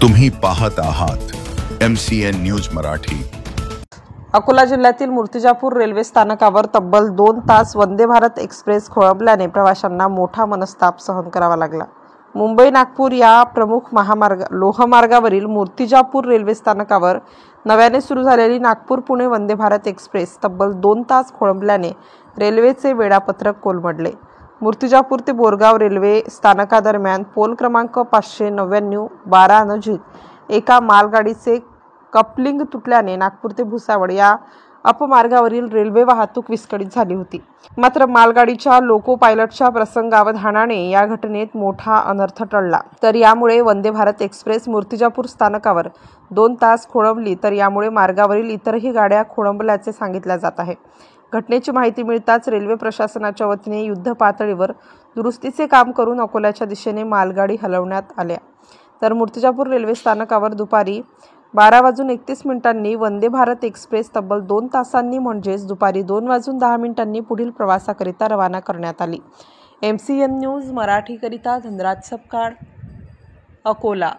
तुम्ही पाहत आहात MCN न्यूज मराठी। अकोला जिल्ह्यातील मूर्तिजापूर रेल्वे स्थानकावर तब्बल 2 तास वंदे भारत एक्सप्रेस खोळंबल्याने प्रवाशांना मोठा मनस्ताप सहन करावा लागला। मुंबई नागपूर या प्रमुख लोहमार्गावरील मूर्तिजापूर रेल्वे स्थानकावर नव्याने सुरू झालेली नागपूर पुणे वंदे भारत एक्सप्रेस तब्बल 2 तास खोळंबल्याने रेल्वेचे वेळापत्रक कोलमडले। मूर्तिजापूर ते बोरगाव रेल्वे स्थानकादरम्यान पोल क्रमांक 599-12 नजीक एका मालगाडीचे कपलिंग तुटल्याने नागपूर ते भुसावळ या अपमार्गावरील रेल्वे वाहतूक विस्कळीत झाली होती। मात्र मालगाडीच्या लोको पायलटच्या प्रसंगावधानाने या घटनेत मोठा अनर्थ टळला। तर यामुळे वंदे भारत एक्सप्रेस मूर्तिजापूर स्थानकावर 2 तास खोळंबली, तर यामुळे मार्गावरील इतरही गाड्या खोळंबल्याचे सांगितले जात आहे। घटनेची माहिती मिळताच रेल्वे प्रशासनाच्या वतीने युद्ध पातळीवर दुरुस्तीचे काम करून अकोल्याच्या दिशेने मालगाडी हलवण्यात आल्या। तर मूर्तिजापूर रेल्वे स्थानकावर दुपारी 12:31 वंदे भारत एक्सप्रेस तब्बल 2 तासांनी म्हणजेच दुपारी 2:10 पुढील प्रवासाकरिता रवाना करण्यात आली। MCN न्यूज मराठी करिता धनराज सपकाळ, अकोला।